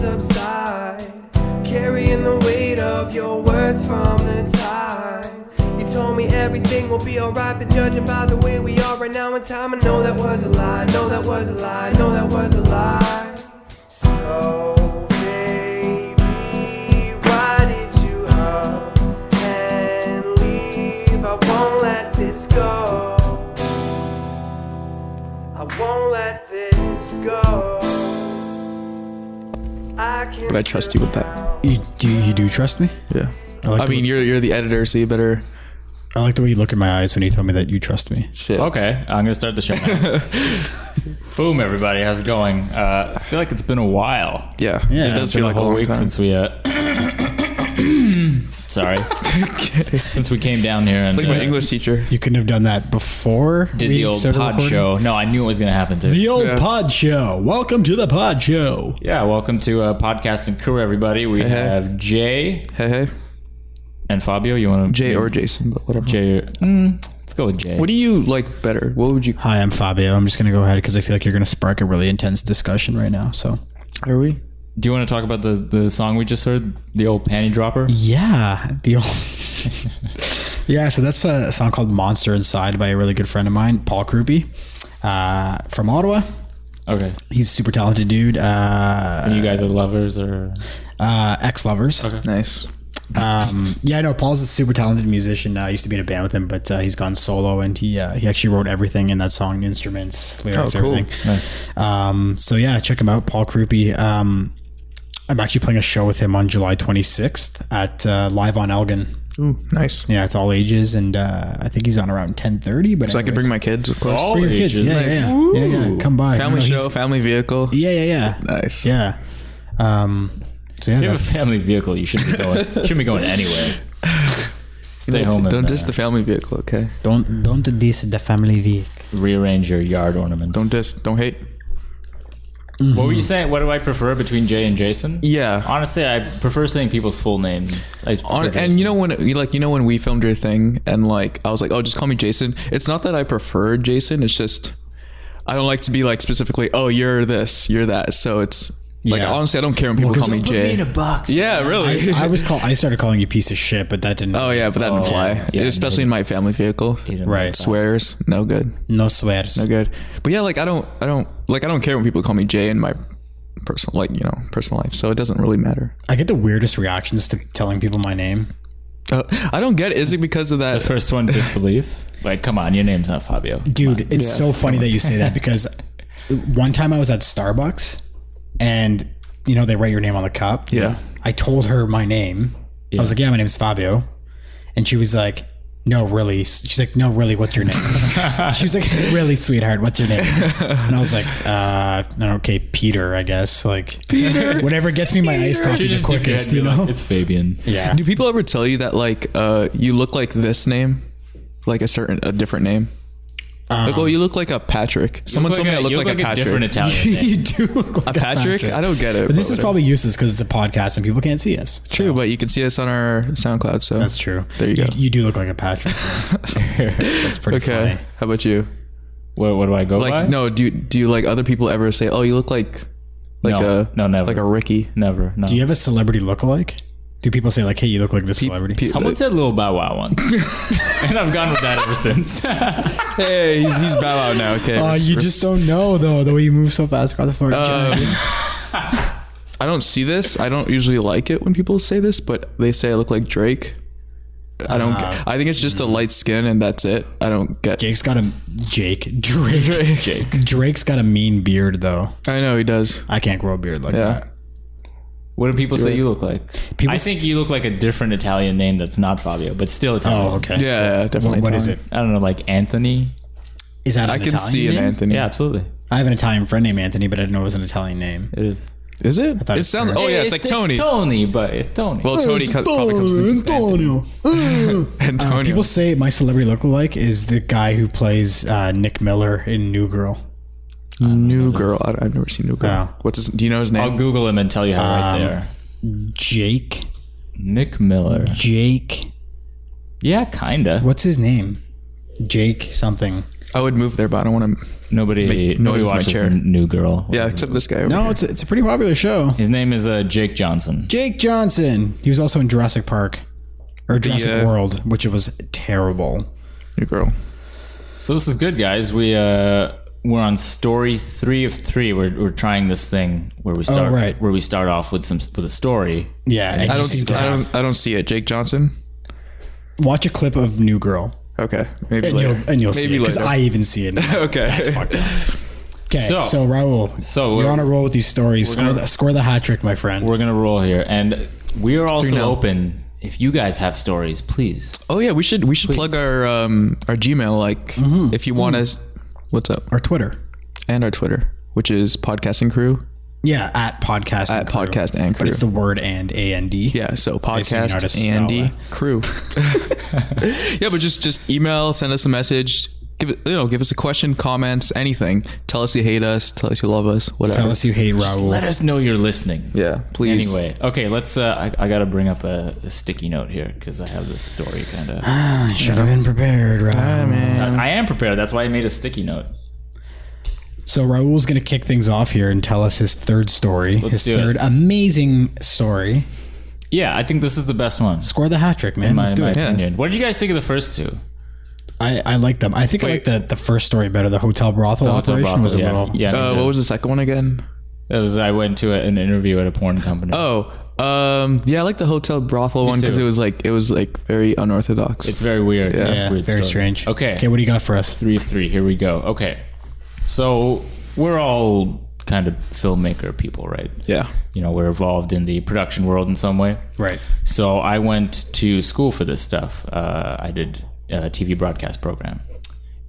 subside, carrying the weight of your words from the tide. You told me everything will be alright, but judging by the way we are right now in time, I know that was a lie, know that was a lie, know that was a lie. So baby, why did you hug and leave? I won't let this go, I won't let this go. But I trust you with that. You do trust me? Yeah. I mean, you're the editor, so you better. I like the way you look in my eyes when you tell me that you trust me. Shit. Okay, I'm gonna start the show now. Boom, everybody, how's it going? I feel like it's been a while. Yeah. Yeah, It does It's been feel a like a whole long week time. since we sorry, since we came down here and Like my English teacher. You couldn't have done that before did we the old started pod recording? show. No, I knew it was gonna happen too. The old Yeah. pod show. Welcome to the pod show. Yeah, welcome to Podcasting Crew, everybody. We Hey. have Jay Hey. and Fabio. You want to Jay or Jason, but whatever. Jay? Let's go with Jay. What do you like better? What would you? Hi, I'm Fabio. I'm just going to go ahead because I feel like you're going to spark a really intense discussion right now. So, Are we? Do you want to talk about the song we just heard, the old panty dropper? yeah, the old. Yeah, so that's a song called Monster Inside by a really good friend of mine, Paul Krupe, from Ottawa. Okay. He's a super talented dude. And you guys are lovers or? Ex-lovers. Okay. Nice. Yeah, I know Paul's a super talented musician. I used to be in a band with him, but he's gone solo, and he actually wrote everything in that song, the instruments, lyrics, Oh, cool. everything. Nice. So yeah, check him out, Paul Krupe. I'm actually playing a show with him on July 26th at Live on Elgin. Ooh, nice. Yeah, it's all ages, and I think he's on around 10:30. But So I could bring my kids, of course. Oh. bring your kids. ages. Yeah, Nice. yeah. Come by. Family No, show, he's- family vehicle. Yeah. Nice. Yeah. So yeah, If you have a family vehicle, you shouldn't be going anywhere. Stay home Don't and diss the family vehicle, okay? don't diss the family vehicle. rearrange your yard ornaments. Don't diss. Don't hate. What were you saying? What do I prefer between Jay and Jason? Yeah. Honestly, I prefer saying people's full names. I prefer And Jason. you know when we filmed your thing and like I was like, oh, just call me Jason. It's not that I prefer Jason. It's just I don't like to be like specifically, oh, you're this, you're that. So it's like Yeah. honestly, I don't care when people call me Jay. box. Yeah, really. I started calling you piece of shit, but that didn't. Oh yeah, but that didn't fly. yeah, Especially in my family vehicle. Right. Swears, no good, No swears. no good. But yeah, like I don't care when people call me Jay in my personal life. So it doesn't really matter. I get the weirdest reactions to telling people my name. I don't get it. Is it because of The that? first one, disbelief. Like, come on, your name's not Fabio. Dude, it's so funny that you say that because one time I was at Starbucks and they write your name on the cup. Yeah. I told her my name. I was like, yeah, my name's Fabio. And she was like, no, really. She's like, no, really, what's your name? She was like, really, sweetheart, what's your name? And I was like, okay, Peter, I guess. Like, Peter? Whatever gets me my iced coffee the quickest, It's Fabian. Yeah. Do people ever tell you that like you look like this name, like a different name? Like, oh, you look like a Patrick. Someone told me I look like a Patrick. different Patrick. You Name. do look like A Patrick? I don't get it. But this is whatever. probably useless because it's a podcast and people can't see us. True, but you can see us on our SoundCloud. So That's true. There you go. You do look like a Patrick. That's pretty Okay. funny. How about you? What do I go by? Like, no. Do you like other people ever say, "Oh, you look like No, never. like a Ricky"? Never. No. Do you have a celebrity lookalike? Do people say like, "Hey, you look like this celebrity"? Someone said Lil Bow Wow once, and I've gone with that ever since. Hey, he's bow out now. Okay. You just don't know though the way you move so fast across the floor. I don't see this. I don't usually like it when people say this, but they say I look like Drake. I don't. I think it's just a light skin and that's it. I don't get. Drake's got a mean beard though. I know he does. I can't grow a beard like Yeah. that. What do people say you look like? People I think you look like a different Italian name that's not Fabio, but still Italian. Oh, okay. Yeah, definitely. What is it? Italian. I don't know, like Anthony. Is that an I can Italian see an name? Anthony. Yeah, absolutely. I have an Italian friend named Anthony, but I didn't know it was an Italian name. It is. Is it? thought It it's sounds. French. Oh yeah, it's like Tony. Tony, but it's Tony. Well, Tony probably comes from Antonio. Antonio. People say my celebrity lookalike is the guy who plays Nick Miller in New Girl. New Girl. I've never seen New Girl. Oh. What's his? Do you know his name? I'll Google him and tell you how right there. Jake. Nick Miller. Jake. Yeah, kinda. What's his name? Jake something. I would move there, but I don't want to. Nobody Make noise with my watches chair. New Girl. Yeah, except this guy. Over No, here. it's a pretty popular show. His name is Jake Johnson. Jake Johnson. He was also in Jurassic Park or Jurassic World, which was terrible. New Girl. So this is good, guys. We're on story 3 of 3. We're trying this thing where we start right. where we start off with a story. Yeah, and I you seem to have- don't see it. Jake Johnson. watch a clip of New Girl, Okay, maybe and later. you'll see it maybe because later. I even see it. Now. Okay. That's fucked up. Okay, So- so Raul, so you're on a roll with these stories. gonna- Score the hat trick, my friend. We're gonna roll here, and we are also 3-0. open. If you guys have stories, please. Oh yeah, we should plug our Gmail. Like, if you want us, what's up? Or Twitter. And our Twitter, which is Podcasting Crew. Yeah, at podcast. At Podcast and Crew. But it's the word and A-N-D. Yeah, so assume you know how to podcast spell Andy that. Crew. Yeah, but just email, send us a message, give us a question, comments, anything. Tell us you hate us, tell us you love us, whatever. Tell us you hate Raul. Let us know you're listening. Yeah, please. Anyway, okay, let's. I gotta bring up a sticky note here because I have this story kind of. Should have been prepared, Raul. I am prepared. That's why I made a sticky note. So Raul's going to kick things off here and tell us his third story. His do it. third amazing story. Yeah, I think this is the best one. Score the hat trick, man. In my, Let's do my it. opinion. What did you guys think of the first two? I like them. I think I like the first story better. The hotel brothel hotel operation brothel, was a yeah. little... Yeah. me too. What was the second one again? It was I went to an interview at a porn company. Oh, yeah, I like the hotel brothel one because too. it was very unorthodox. It's very weird. Yeah, weird very story. strange. Okay. Okay, what do you got for us? 3 of 3. Here we go. Okay. So we're all kind of filmmaker people, right? yeah. You know, we're involved in the production world in some way. Right. So I went to school for this stuff. I did a TV broadcast program.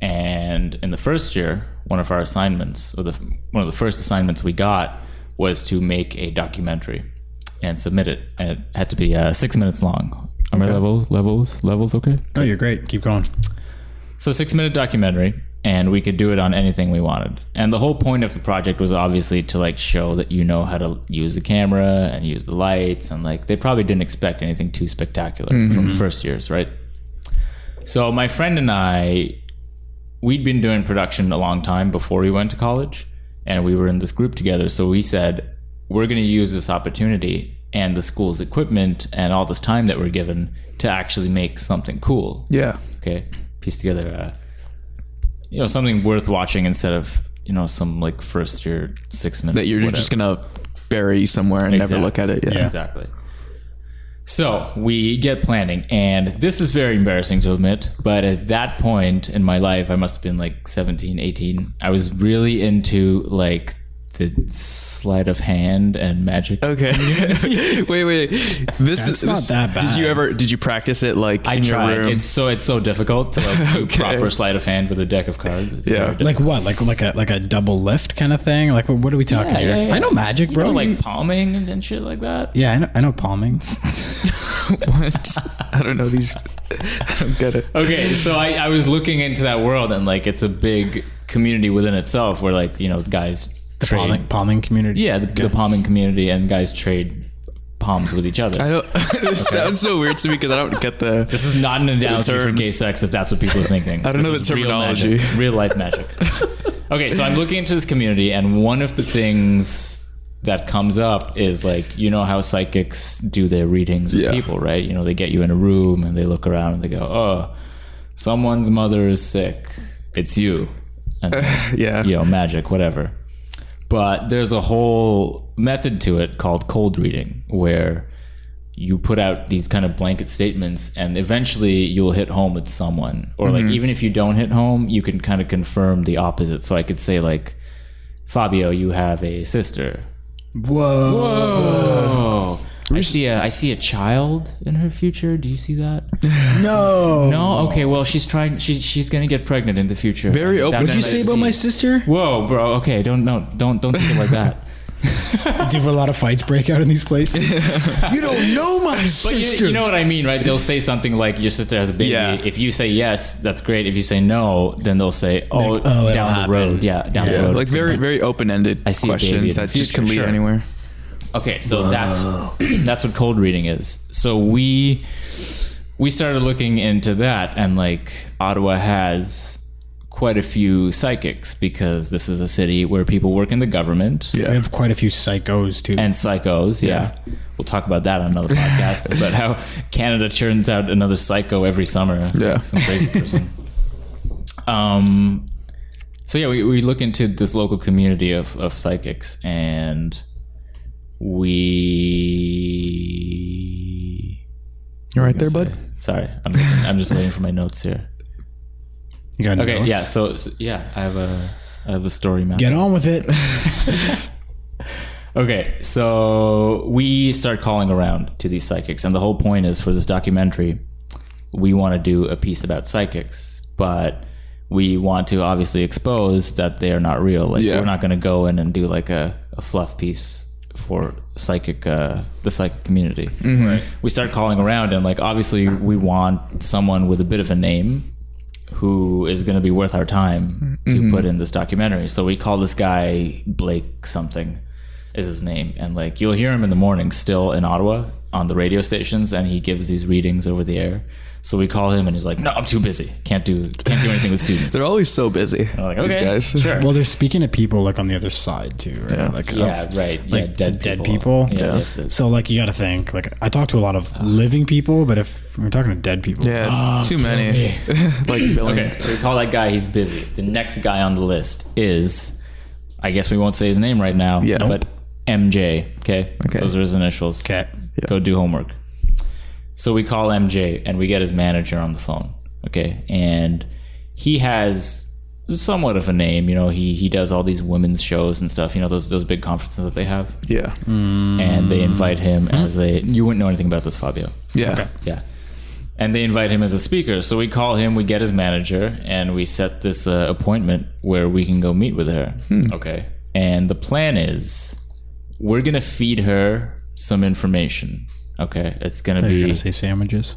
And in the first year, one of our assignments, or one of the first assignments we got, was to make a documentary and submit it. And it had to be 6 minutes long. Are my levels okay? Oh, you're great. Keep going. So 6-minute documentary, and we could do it on anything we wanted. And the whole point of the project was obviously to like show that you know how to use the camera and use the lights, and like they probably didn't expect anything too spectacular from first years, right? So my friend and I, we'd been doing production a long time before we went to college, and we were in this group together. So we said, we're going to use this opportunity and the school's equipment and all this time that we're given to actually make something cool. Yeah. Okay, piece together something worth watching instead of some like first year 6 minutes That you're just gonna bury somewhere and never look at it. Yeah. Exactly. So we get planning, and this is very embarrassing to admit, but at that point in my life, I must have been like 17, 18. I was really into like the sleight of hand and magic. Okay. wait. That's not that bad. Did you practice it like I in your tried. room? It's so difficult to like do Okay. proper sleight of hand with a deck of cards. It's Yeah. very Like what? Like a double lift kind of thing? Like what are we talking Yeah, here? yeah, yeah. I know magic, bro. like palming and shit like that. Yeah, I know palming. What? I don't know these. I don't get it. Okay, so I was looking into that world, and like it's a big community within itself where like guys The trade. palming community. Yeah, the palming community, and guys trade palms with each other. I don't. This sounds so weird to me because I don't get the. This is not an analogy for terms. gay sex, if that's what people are thinking. I don't know This the is real terminology. magic, real life magic. Okay, so I'm looking into this community, and one of the things that comes up is like, how psychics do their readings with Yeah. people, right? They get you in a room and they look around and they go, oh, someone's mother is sick. It's you. And Yeah. magic, whatever. But there's a whole method to it called cold reading, where you put out these kind of blanket statements and eventually you'll hit home with someone. Or like, even if you don't hit home, you can kind of confirm the opposite. So I could say like, Fabio, you have a sister. Whoa. I see a child in her future. Do you see that? No. No? Okay, well, she's she's gonna get pregnant in the future. Very open. What did you say about my sister? Whoa, bro. Okay, don't think it like that. Do a lot of fights break out in these places? You don't know my But sister. you know what I mean, right? They'll say something like, your sister has a baby. Yeah. If you say yes, that's great. If you say no, then they'll say, oh, Like, oh, it'll down the happen. road. Yeah, down the road. Like very, very open-ended I see a baby in questions the that just can future, lead sure. anywhere. Okay, so that's what cold reading is. So we started looking into that, and like Ottawa has quite a few psychics because this is a city where people work in the government. We have quite a few psychos too. And psychos, yeah. We'll talk about that on another podcast, about how Canada churns out another psycho every summer. Yeah. Like some crazy person. So yeah, we look into this local community of psychics, and we... You right there, bud? Sorry, I'm just waiting for my notes here. You got Okay, notes? yeah, so yeah, I have the story map. Get on with it. Okay, so we start calling around to these psychics, and the whole point is for this documentary, we want to do a piece about psychics, but we want to obviously expose that they are not real. Like we're not going to go in and do like a fluff piece for the psychic community. Right? We start calling around, and like obviously we want someone with a bit of a name who is going to be worth our time to put in this documentary. So we call this guy Blake something is his name, and like you'll hear him in the morning still in Ottawa on the radio stations, and he gives these readings over the air. So we call him and he's like, no, I'm too busy, can't do anything with students. They're always so busy. I'm like, these okay, guys. sure. Well, they're speaking to people like on the other side too, right? Yeah. Like Right, like dead people. Yeah, Yeah. they have to- So like you got to think. Like I talk to a lot of living people, but if we're talking to dead people, Yeah, it's too many. Like billion. Okay, so we call that guy, he's busy. The next guy on the list is, I guess we won't say his name right now, Yeah. but MJ, okay? Okay. Those are his initials. Okay. Go do homework. So we call MJ and we get his manager on the phone, okay? And he has somewhat of a name, you know, he does all these women's shows and stuff, you know, those big conferences that they have. Yeah. And they invite him as you wouldn't know anything about this, Fabio. Yeah. Okay. Yeah. And they invite him as a speaker. So we call him, we get his manager, and we set this appointment where we can go meet with her. Okay. And the plan is we're going to feed her some information. Okay. It's going to You're be. gonna say sandwiches.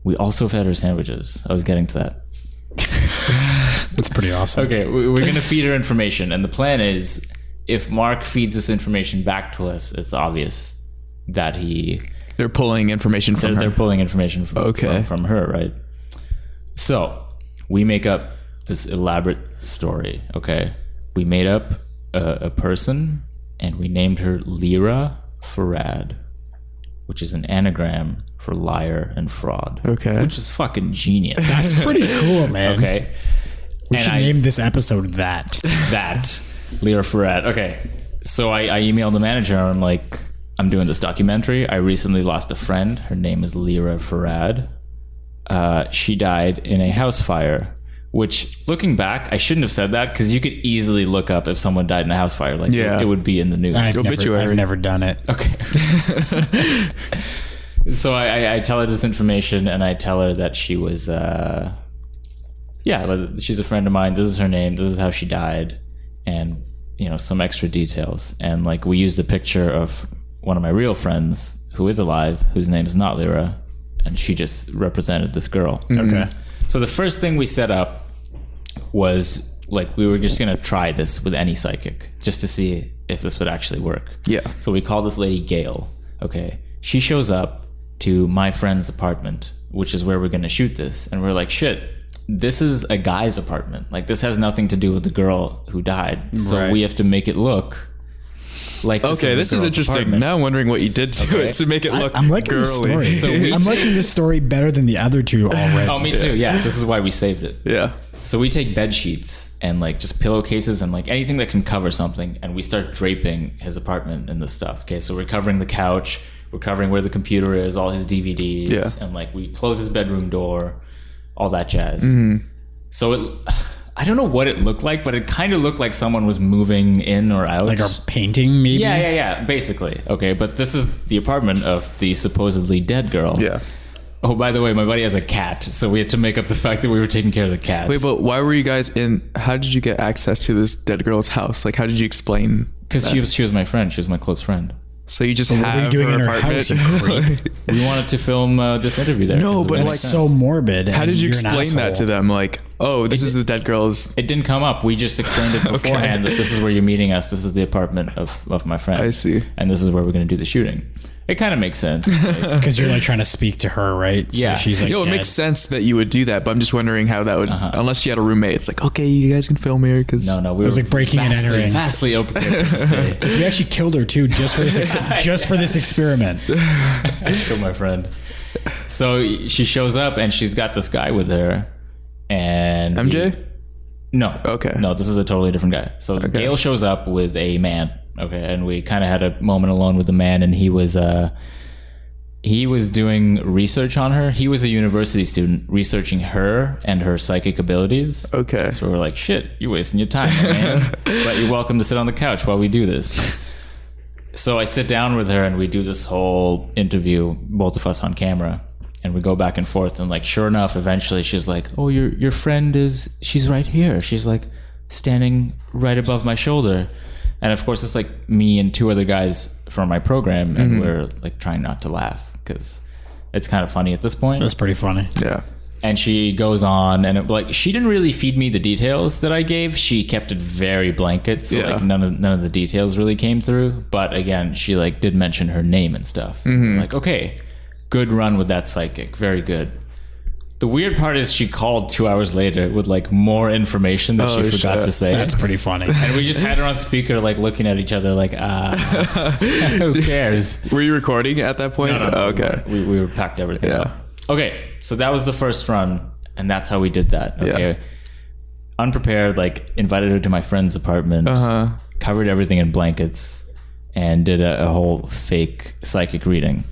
We also fed her sandwiches. I was getting to that. That's pretty awesome. Okay. We're going to feed her information. And the plan is if Mark feeds this information back to us, it's obvious that They're pulling information from they're her. pulling information from her, right? So we make up this elaborate story, okay? We made up a person and we named her Lyra Farad, which is an anagram for liar and fraud. Okay. Which is fucking genius. That's pretty cool, man. Okay. We should name this episode that. Lyra Farad. Okay. So I emailed the manager and I'm like, I'm doing this documentary. I recently lost a friend. Her name is Lyra Farad. She died in a house fire, which looking back, I shouldn't have said that because you could easily look up if someone died in a house fire. Like Yeah. it would be in the news. Obituary. I've never done it. Okay. So I tell her this information and I tell her that she was, she's a friend of mine. This is her name. This is how she died. And, you know, some extra details. And like we used a picture of one of my real friends who is alive, whose name is not Lyra. And she just represented this girl. Okay. So the first thing we set up was like we were just going to try this with any psychic just to see if this would actually work. Yeah. So we call this lady Gail. Okay. She shows up to my friend's apartment, which is where we're going to shoot this. And we're like, shit, this is a guy's apartment. Like this has nothing to do with the girl who died. So Right. we have to make it look like this Okay, is this a is girl's interesting. apartment. Now I'm wondering what you did to Okay. it to make it look I'm liking this girly. story. So we I'm liking this story better than the other two already. Oh, me too. Yeah. This is why we saved it. Yeah. So we take bed sheets and like just pillowcases and like anything that can cover something, and we start draping his apartment in this stuff. Okay, so we're covering the couch, we're covering where the computer is, all his DVDs, Yeah. and like we close his bedroom door, all that jazz. So I don't know what it looked like, but it kind of looked like someone was moving in or out. Like a painting, maybe? yeah, basically. Okay, but this is the apartment of the supposedly dead girl. Yeah. Oh, by the way, my buddy has a cat, so we had to make up the fact that we were taking care of the cat. Wait, but why were you guys in? How did you get access to this dead girl's house? Like, how did you explain? Because she was my friend. She was my close friend. So you just What have were you doing her in her apartment? house, you creep? We wanted to film this interview there. No, 'cause it but would That's make like, so sense. morbid. How and did you you're an explain that to asshole. them? Like, oh, this is the dead girl's. It didn't come up. We just explained it beforehand that this is where you're meeting us. This is the apartment of my friend. I see. And this is where we're going to do the shooting. It kind of makes sense. Like, Because you're like trying to speak to her, right? So Yeah. she's like, Yo, it dead. makes sense that you would do that, but I'm just wondering how that would, unless you had a roommate. It's like, okay, you guys can film here because no, we was were like breaking and entering. vastly unprepared for this day. We actually killed her too, just for this, just for this experiment. I killed my friend. So she shows up and she's got this guy with her, and MJ. No. Okay. No, this is a totally different guy. So Gail shows up with a man. Okay, and we kind of had a moment alone with the man, and he was doing research on her. He was a university student researching her and her psychic abilities. Okay. So we're like, shit, you're wasting your time, man. But you're welcome to sit on the couch while we do this. So I sit down with her and we do this whole interview, both of us on camera, and we go back and forth. And like, sure enough, eventually she's like, oh, your friend she's right here. She's like standing right above my shoulder. And of course, it's like me and two other guys from my program, and we're like trying not to laugh because it's kind of funny at this point. That's pretty funny. Yeah. And she goes on, and she didn't really feed me the details that I gave. She kept it very blanket, so like none of the details really came through. But again, she like did mention her name and stuff. Like, okay, good run with that psychic, very good. The weird part is she called 2 hours later with like more information that she forgot to say. That's pretty funny. And we just had her on speaker, like looking at each other, like, who cares? Were you recording at that point? No. Oh, okay. We were packed everything Yeah. up. Okay, so that was the first run, and that's how we did that. Okay. Yeah. Unprepared, like invited her to my friend's apartment, covered everything in blankets, and did a whole fake psychic reading.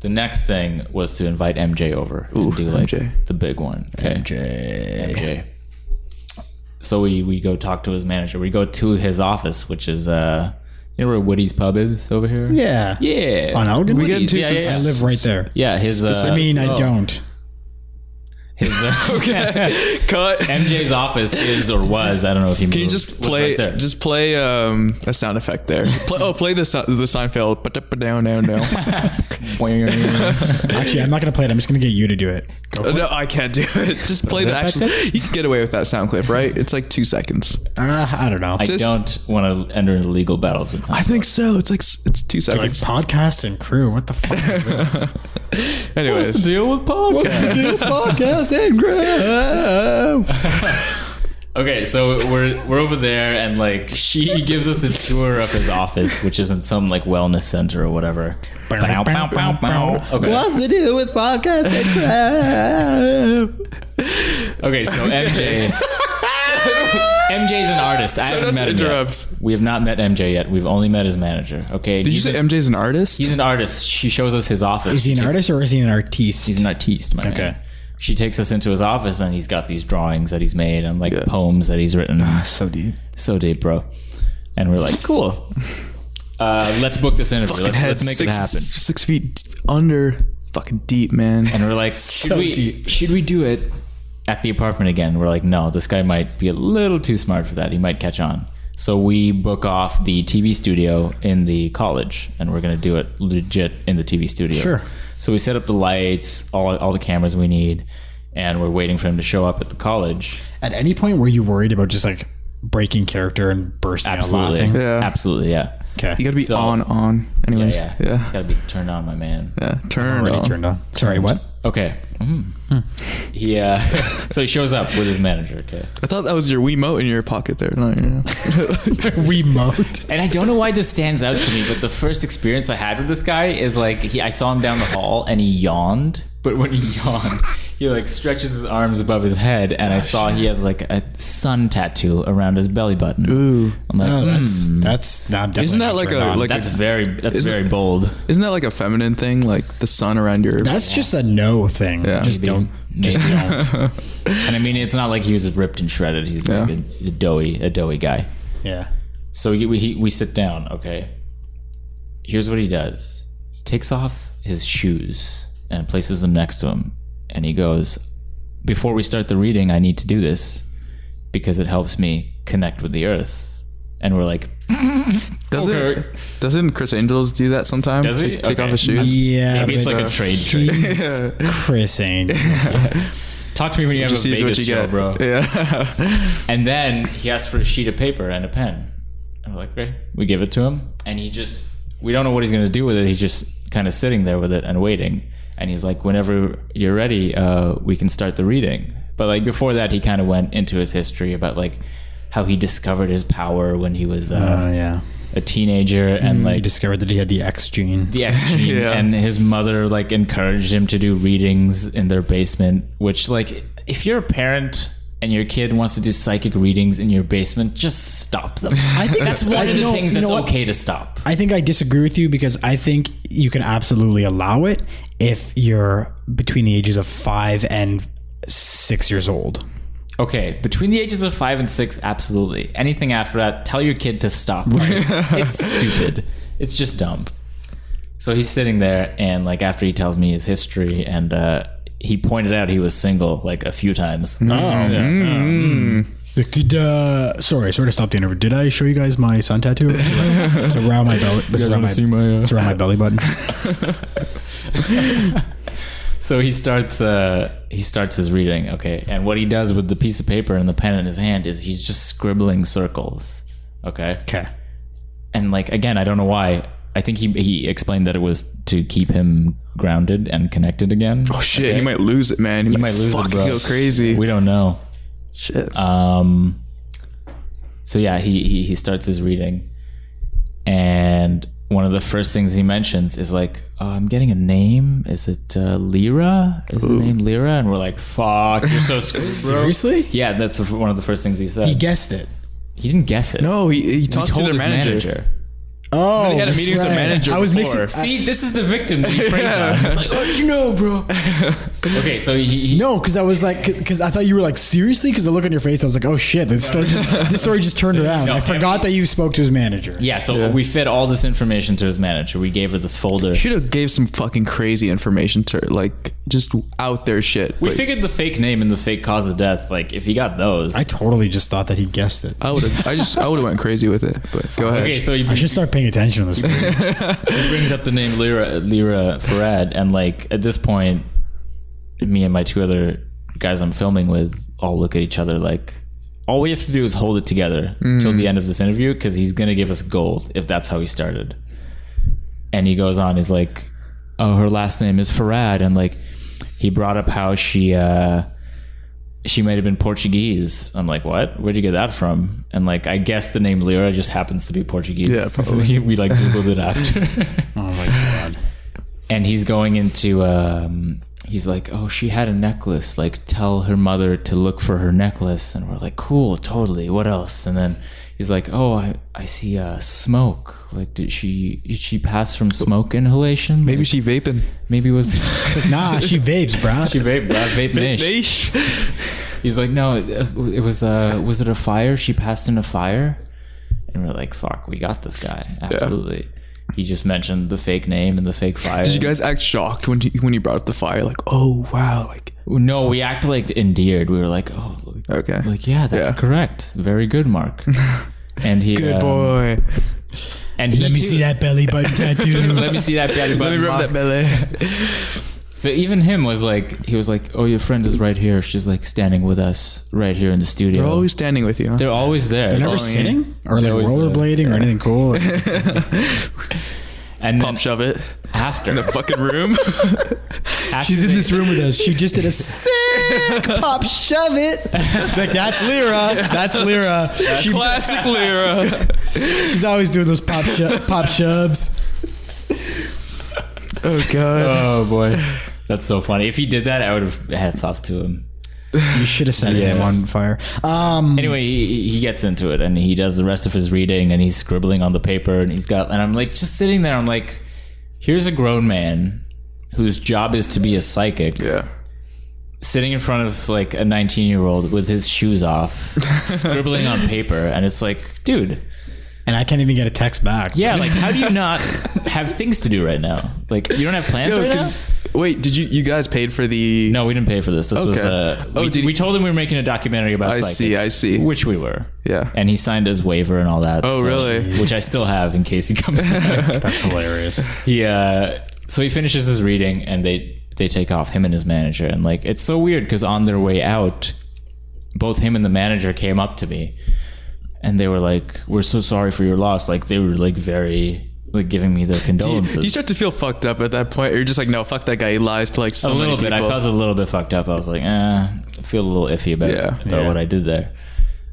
The next thing was to invite MJ over and do like MJ. the big one. Okay. MJ. So we go talk to his manager. We go to his office, which is you know where Woody's Pub is over here? Yeah. Yeah. On Elgin? We get Woody's, into yeah, yeah, I yeah. live right there. Yeah, his. I mean, I don't. His Cut. MJ's office is or was. I don't know if he moved. Can you just play? Right there. Just play a sound effect there. Play the Seinfeld. Down. Actually, I'm not going to play it. I'm just going to get you to do it. Go for it. No, I can't do it. Just play the actual. You can get away with that sound clip, right? It's like 2 seconds. I don't know. I don't want to enter into legal battles with I someone. think so. It's 2 Like seconds. podcast and crew. What the fuck is that? Anyways, deal with podcast? This podcast and crew. Okay, so we're over there, and like she gives us a tour of his office, which is in some like wellness center or whatever. Okay. What's the deal with podcast and crew? Okay, so MJ's an artist. I haven't not met to him interrupt. yet. We have not met MJ yet. We've only met his manager. Okay. did you say MJ's an artist? He's an artist. She shows us his office. Is he an She takes- artist or is he an artiste? He's an artiste, my Okay. man. She takes us into his office, and he's got these drawings that he's made and like poems that he's written. So deep. So deep, bro. And we're like, cool. Let's book this interview. Let's make it happen. 6 feet under, fucking deep, man. And we're like, should we do it at the apartment again? We're like, no, this guy might be a little too smart for that. He might catch on. So we book off the TV studio in the college, and we're gonna do it legit in the TV studio. Sure. So we set up the lights, all the cameras we need, and we're waiting for him to show up at the college. At any point, were you worried about just like breaking character and bursting out Absolutely, laughing? Yeah. absolutely, yeah. Okay. You gotta be So- on. Anyways, Yeah. yeah. Gotta be turned on, my man. Turn Already on. turned on. Sorry, what? Okay. He so he shows up with his manager. Okay. I thought that was your Wiimote in your pocket there. Not your, Remote. And I don't know why this stands out to me, but the first experience I had with this guy is like I saw him down the hall and he yawned. But when he yawned, he like stretches his arms above his head, and I saw he has like a sun tattoo around his belly button. Ooh. I'm like, Oh, that's not definitely. Isn't that not like turned a- on. like- that's very bold. Isn't that like a feminine thing? Like the sun around your. That's just a no thing. Yeah. Just Maybe. don't. Just Maybe. don't. And I mean, it's not like he was ripped and shredded. He's like a doughy guy. Yeah. So we sit down, okay? Here's what he does. He takes off his shoes and places them next to him. And he goes, before we start the reading, I need to do this because it helps me connect with the earth. And we're like, Doesn't Chris Angels do that sometimes? Does he? Take Okay. off his shoes? Yeah. maybe it's but like a trade trick. he's Chris Angel. Talk to me when you have a Just see what Vegas you show, get, bro. Yeah. And then he asks for a sheet of paper and a pen. And we're like, okay. We give it to him. And he just we don't know what he's going to do with it. He's just kind of sitting there with it and waiting. And he's like, whenever you're ready, we can start the reading. But like before that, he kind of went into his history about like how he discovered his power when he was a teenager, and like he discovered that he had the X gene. the X gene, Yeah. and his mother like encouraged him to do readings in their basement. Which, like, if you're a parent and your kid wants to do psychic readings in your basement, just stop them. I think That's one of the no, things you know that's what? okay to stop. I think I disagree with you because I think you can absolutely allow it if you're between the ages of 5 and 6 years old. Okay, between the ages of 5 and 6, absolutely. Anything after that, tell your kid to stop. It's stupid. It's just dumb. So he's sitting there, and like after he tells me his history, and he pointed out he was single like a few times. Like, sorry to stop the interview. Did I show you guys my sun tattoo? It's around my belly. It's around my belly button. So he starts his reading, okay? And what he does with the piece of paper and the pen in his hand is he's just scribbling circles, okay? Okay. And like, again, I don't know why. I think he explained that it was to keep him grounded and connected again. Oh shit, he might lose it, man. He might lose it, fucking bro. go crazy. We don't know. Shit. So yeah, he starts his reading, and one of the first things he mentions is like, I'm getting a name. Is it Lyra? Is the name Lyra? And we're like, fuck, you're so screwed, bro. Seriously? Yeah, that's one of the first things he said. He guessed it. He didn't guess it. No, he talked to told their his manager. Oh, He had a that's meeting with the right. manager I was before. mixing. See, this is the victim that he prays on. He's like, oh, you know, bro. Okay, so he No, because I was like, because I thought you were like, seriously? Because the look on your face, I was like, oh shit, this story just turned around. No, I forgot that you spoke to his manager. yeah, so we fed all this information to his manager. We gave her this folder. Should have gave some fucking crazy information to her, like just out there shit. We But figured the fake name and the fake cause of death. Like, if he got those, I totally just thought that he guessed it. I would have went crazy with it. But go ahead. okay. So he I should start paying attention to this. Story. brings up the name Lyra Farad, and like at this point, me and my two other guys I'm filming with all look at each other like, all we have to do is hold it together till the end of this interview, because he's gonna give us gold if that's how he started. And he goes on, he's like, oh, her last name is Farad, and like he brought up how she might have been Portuguese. I'm like, what? Where'd you get that from? And like, I guess the name Lyra just happens to be Portuguese. Yeah, probably. So we like Googled it after. Oh my god. And he's going into, he's like, oh, she had a necklace. Like, tell her mother to look for her necklace. And we're like, cool, totally. What else? And then he's like, oh, I see smoke. Like, did she pass from smoke inhalation? Maybe Like, she vaping. maybe it was It's like, nah, she vapes, bro. she vape, niche. He's like, no, it was it a fire? She passed in a fire? And we're like, fuck, we got this guy. Absolutely. He just mentioned the fake name and the fake fire. Did you guys act shocked when he brought up the fire? Like, oh wow, like No, we acted like endeared. We were like, oh, okay, like, yeah, that's correct. Very good, Mark. And he good boy. And he Let me too- see that belly button tattoo. Let me see that belly Let button. me rub Mark. that belly. So even him was like, he was like, oh, your friend is right here. She's like standing with us right here in the studio. They're always standing with you. Huh? They're always there. They're never Oh, yeah. sitting or like always, rollerblading or anything cool. And Pop then shove it after, in the fucking room. after She's in they- this room with us. She just did a sick pop shove it. Like that's Lyra. That's Lyra. Classic Lyra. She's always doing those pop shoves. Oh god. Oh boy, that's so funny. If he did that, I would have hats off to him. You should have set him on fire. Anyway, he gets into it and he does the rest of his reading and he's scribbling on the paper and I'm like just sitting there. I'm like, here's a grown man whose job is to be a psychic, Yeah. sitting in front of like a 19-year-old with his shoes off, scribbling on paper, and it's like, dude. And I can't even get a text back. Yeah, like how do you not have things to do right now? Like you don't have plans Yo, right now? 'cause- wait, did you guys paid for the? No, we didn't pay for this. This was Okay. we told him we were making a documentary about I psychics. see, I see. Which we were. Yeah. And he signed his waiver and all that. Oh, really? Which I still have in case he comes back. That's hilarious. He so he finishes his reading and they take off, him and his manager, and like it's so weird because on their way out, both him and the manager came up to me and they were like, we're so sorry for your loss. Like they were like very like giving me their Do condolences. you start to feel fucked up at that point? Or you're just like, no, fuck that guy. He lies to like so a little many bit. I people. felt a little bit fucked up. I was like, I feel a little iffy about what I did there.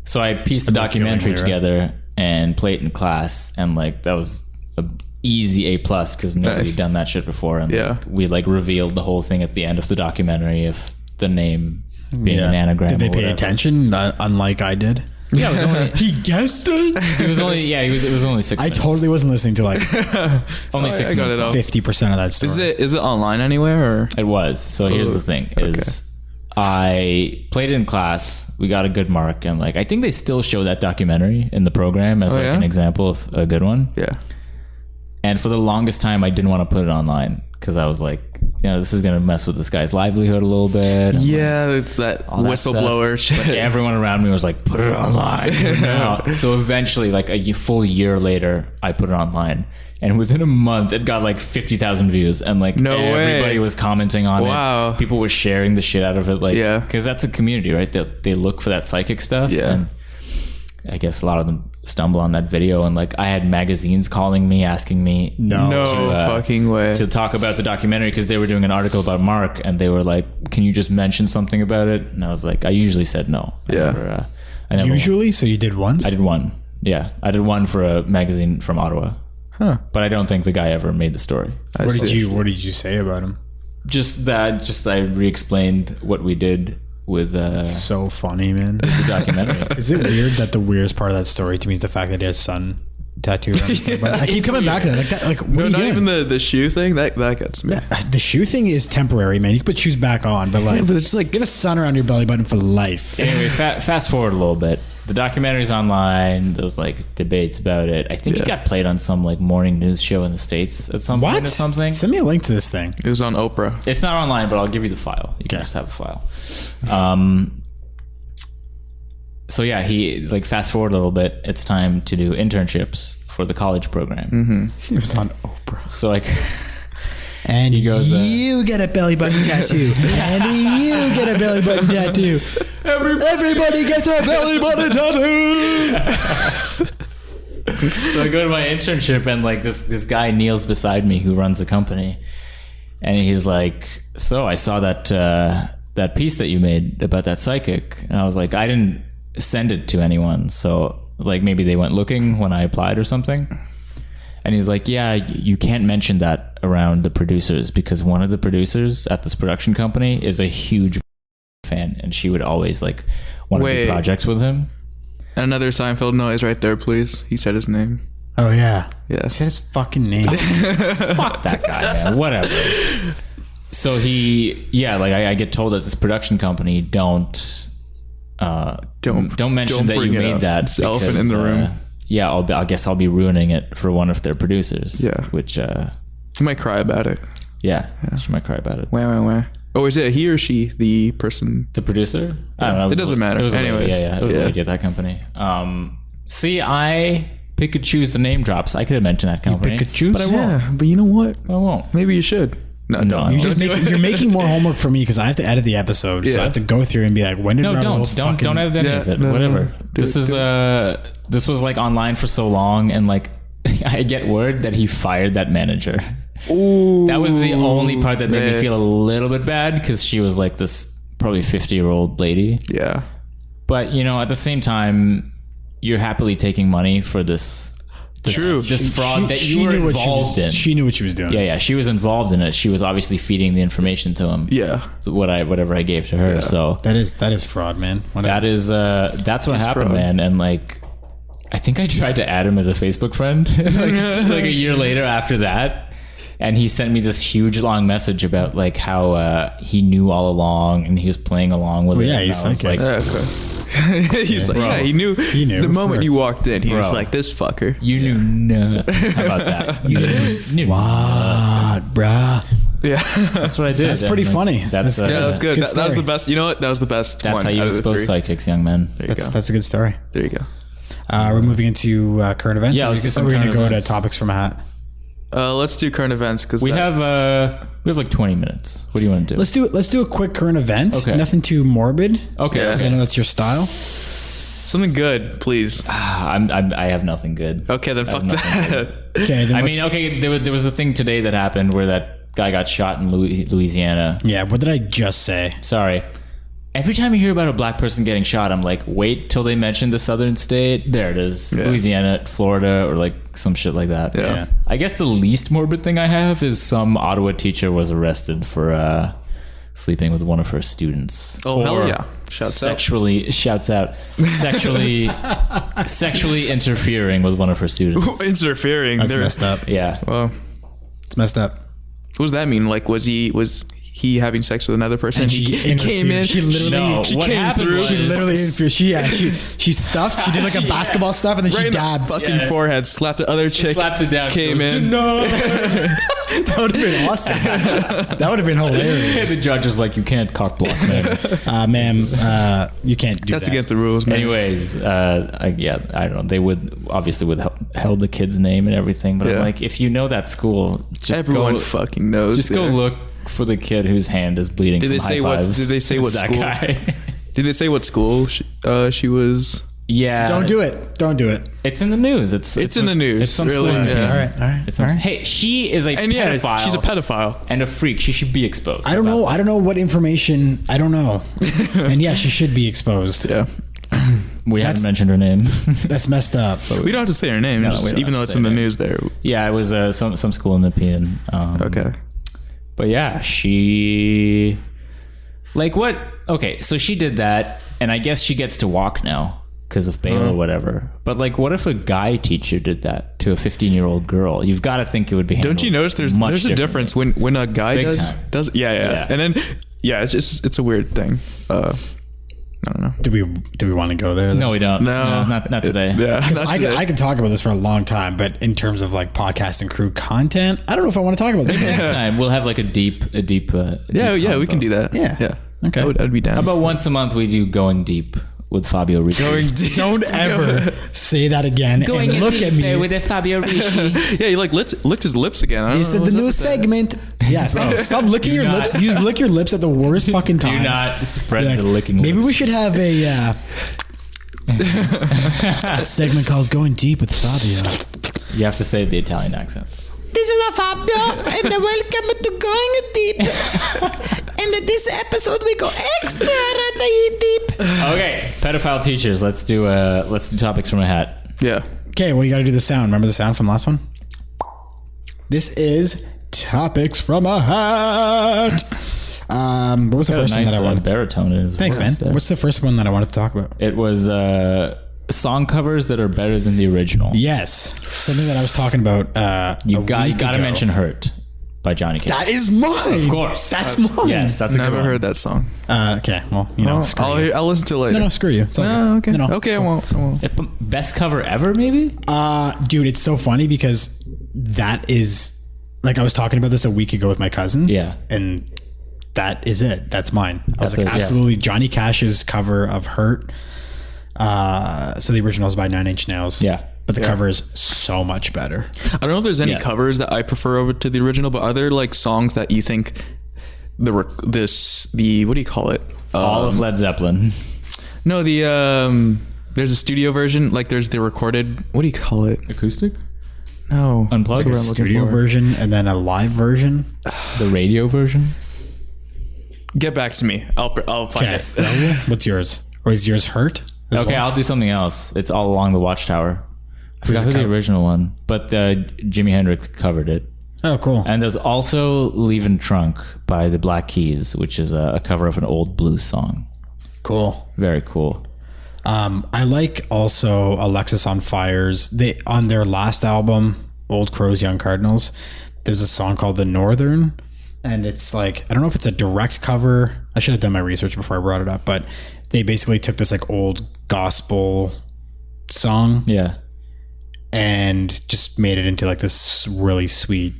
So I pieced the documentary together and played it in class, and like that was a easy A+ because nobody's done that shit before. And like, we like revealed the whole thing at the end of the documentary of the name being an anagram. Did they or pay whatever. attention? Unlike I did. Yeah, it was only. He guessed it. It was only. Yeah, it was only 6 I minutes. totally wasn't listening to like only 6 I got minutes. it all. 50% of that story. Is it online anywhere or? It was. So here's the thing: is I played it in class. We got a good mark, and like I think they still show that documentary in the program as like yeah? an example of a good one. Yeah. And for the longest time, I didn't want to put it online because I was like, this is gonna mess with this guy's livelihood a little bit. And Yeah, it's that all that whistleblower stuff. shit. But everyone around me was like, put it online. Put it out. So eventually, like a full year later, I put it online. And within a month, it got like 50,000 views. And like No way. everybody was commenting on Wow. it. People were sharing the shit out of it. Like, Yeah. because that's a community, right? They look for that psychic stuff. Yeah. And I guess a lot of them stumble on that video. And like I had magazines calling me, asking me No fucking way. to talk about the documentary because they were doing an article about Mark, and they were like, "Can you just mention something about it?" And I was like, "I usually said no." Yeah. I never. Usually, so you did once. I did one. Yeah, I did one for a magazine from Ottawa. Huh. But I don't think the guy ever made the story. What did you say about him? Just I re-explained what we did with So funny, man. the documentary. Is it weird that the weirdest part of that story to me is the fact that he has sun tattoo around his belly button? I keep coming back to that. Like that. Like what No, are you not doing? even the shoe thing. That gets me. The shoe thing is temporary, man. You can put shoes back on, but like, Yeah, but it's like get a sun around your belly button for life. Anyway, fast forward a little bit. The documentary's online. There was like debates about it. I think it got played on some like morning news show in the States at some point What? or something. Send me a link to this thing. it was on Oprah. It's not online, but I'll give you the file. You can just have a file. So yeah, he like fast forward a little bit. It's time to do internships for the college program. It was on Oprah. So like, And He goes, you get a belly button tattoo. And you get a belly button tattoo. Everybody gets a belly button tattoo. so I go to my internship, and like this guy kneels beside me who runs the company, and he's like, "So I saw that piece that you made about that psychic," and I was like, "I didn't send it to anyone, so like maybe they went looking when I applied or something." And he's like, "Yeah, you can't mention that around the producers because one of the producers at this production company is a huge fan, and she would always like want to do Wait. projects with him." Another Seinfeld noise right there, please. He said his name. Oh, yeah. Yeah. Say his fucking name. Fuck that guy, man. Whatever. So I get told that this production company don't mention that bring you it made up. that. It's the elephant in the room. I guess I'll be ruining it for one of their producers. Yeah. Which, You might cry about it. yeah, she might cry about it. Wah. Oh, is it he or she, the person? The producer? I don't know. It doesn't matter. It was a lady. Anyways. It was a Yeah. lady at that company. See, I pick and choose the name drops. I could have mentioned that company. pick and choose? But I won't. Yeah, but you know what? I won't. Maybe you should. No, don't. You just you're making more homework for me because I have to edit the episode. So Yeah. I have to go through and be like, when did No, Rebel don't fucking... edit any Yeah, of it. no, Whatever. no. This was like online for so long, and like I get word that he fired that manager. Ooh, That was the only part that made me man. feel a little bit bad because she was like this probably 50-year-old lady. Yeah. But at the same time, you're happily taking money for this True. this fraud that you were knew what involved in. She knew what she was doing. Yeah, she was involved in it. She was obviously feeding the information to him. Yeah. Whatever I gave to her. Yeah. So That is fraud, man. that's what happened, fraud. man. And like, I think I tried to add him as a Facebook friend like a year later after that. And he sent me this huge long message about like how he knew all along and he was playing along with it. yeah, And he's I was psychic. like, Yeah, okay. He's like, yeah, he knew. He knew, The of moment you course. walked in, he was Bro. like, this fucker. you knew nothing. How about that? You knew What, bruh? Yeah. That's what I did. That's pretty And, like, funny. That's That's Yeah, that's good. Good That was story. the best. You know what? That was the best That's one how you out of the expose three. psychics, young man. There you go. That's a good story. There you go. We're moving into current events. Yeah, let's do some we're going to current go to events. topics from a hat. Let's do current events because We have like 20 minutes. What do you want to do? Let's do a quick current event. Okay. Nothing too morbid. Okay. Yeah. Because I know that's your style. Something good, please. I have nothing good. Okay, then fuck that. Okay, then I mean, okay, there was a thing today that happened where that guy got shot in Louisiana. yeah, what did I just say? Sorry. Every time you hear about a black person getting shot, I'm like, wait till they mention the southern state. There it is. Yeah. Louisiana, Florida, or like some shit like that. Yeah. I guess the least morbid thing I have is some Ottawa teacher was arrested for sleeping with one of her students. Oh, hell Or yeah. Shouts out. sexually interfering with one of her students. Interfering. That's There- messed up. Yeah. Well, It's messed up. what does that mean? Like, was he having sex with another person? And he she came in. interfered. She literally, No, she what came happened through. was- She literally interfered. She stuffed. She did like a Yeah. basketball stuff, and then right she in the dabbed. fucking Yeah. forehead, slapped the other chick. Slaps it down. Came goes, in. No. That would have been awesome. That would have been hilarious. The judge is like, you can't carte block, man. Ma'am, you can't do That's that. against the rules, man. Anyways, I don't know. They would obviously withheld the kid's name and everything, but I'm Yeah. like, if you know that school, just Everyone go, fucking knows. just go yeah. look for the kid whose hand is bleeding. Did from they say high what- fives. did they say what It's that school? guy. Did they say what school she was? Yeah, Don't do it. Don't do it. It's in the news. It's in the news, It's some really, school. In yeah. Nepean. All right. All right. It's some, Hey, she is a And yeah, pedophile. she's a pedophile. and a freak. She should be exposed. I don't know. I don't know what information. I don't know. And yeah, she should be exposed. Yeah. We That's- haven't mentioned her name. That's messed up. We don't have to say her name, No, just- we don't even though have it's to in say the her news there. Yeah, it was some school in Nepean. Okay. But yeah, she like what? Okay, so she did that, and I guess she gets to walk now because of bail or whatever. But like, what if a guy teacher did that to a 15-year-old girl? You've got to think it would be. Don't you notice there's much a differently. difference when a guy Big time. does yeah. Yeah. And then it's a weird thing. I don't know. Do we want to go there? No, we don't. No. Not today. Yeah. I could talk about this for a long time, but in terms of like podcast and crew content, I don't know if I want to talk about this. Next time we'll have like a deep. Yeah, we convo. can do that. Yeah. Yeah. Okay. I'd be down. How about once a month we do going deep with Fabio Ricci? Don't ever say that again and look at me. with a Fabio Ricci. Yeah, he like licked his lips again. I don't This know is the what's new up with that. segment. Yeah, stop licking your lips. You lick your lips at the worst fucking Do times. not spread Like, the licking. maybe we lips. should have a segment called "Going Deep with Fabio." You have to say the Italian accent. This is Fabio, and welcome to Going Deep. And in this episode, we go extra deep. Okay, pedophile teachers. Let's do topics from a hat. Yeah. Okay, well, you got to do the sound. Remember the sound from last one? This is topics from a hat. What was the Got a first one nice that I wanted? baritone in his Thanks, man. voice there. What's the first one that I wanted to talk about? It was song covers that are better than the original. Yes, something that I was talking about. You got to mention "Hurt" by Johnny Cash. That is mine. Of course. That's mine. Yes, that's a Never good one. heard that song. Okay. Well, you know, screw you. I'll listen to it later. No, screw you. It's all No, good. okay. No, Okay, I won't. Best cover ever, maybe? Dude, it's so funny because that is like I was talking about this a week ago with my cousin. Yeah. And that is it. That's mine. I was That's like, it, yeah. absolutely. Johnny Cash's cover of "Hurt." So the original is by Nine Inch Nails. Yeah. But the cover is so much better. I don't know if there's any Yeah. covers that I prefer over to the original, but are there like songs that you think the what do you call it? All of Led Zeppelin. No, there's a studio version. Like there's the recorded. What do you call it? Acoustic? No, Unplugged? That's what I'm looking Studio for. version and then a live version. The radio version? Get back to me. I'll find Okay. it. What's yours? Or is yours "Hurt"? as Okay, well? I'll do something else. It's All Along the Watchtower. I forgot who the cover? original one, but Jimi Hendrix covered it. Oh, cool. And there's also Leavin' Trunk by the Black Keys, which is a cover of an old blues song. Cool. Very cool. I like also Alexis on Fire's. They on their last album, Old Crows, Young Cardinals. There's a song called "The Northern," and it's like I don't know if it's a direct cover. I should have done my research before I brought it up, but they basically took this like old gospel song Yeah. and just made it into like this really sweet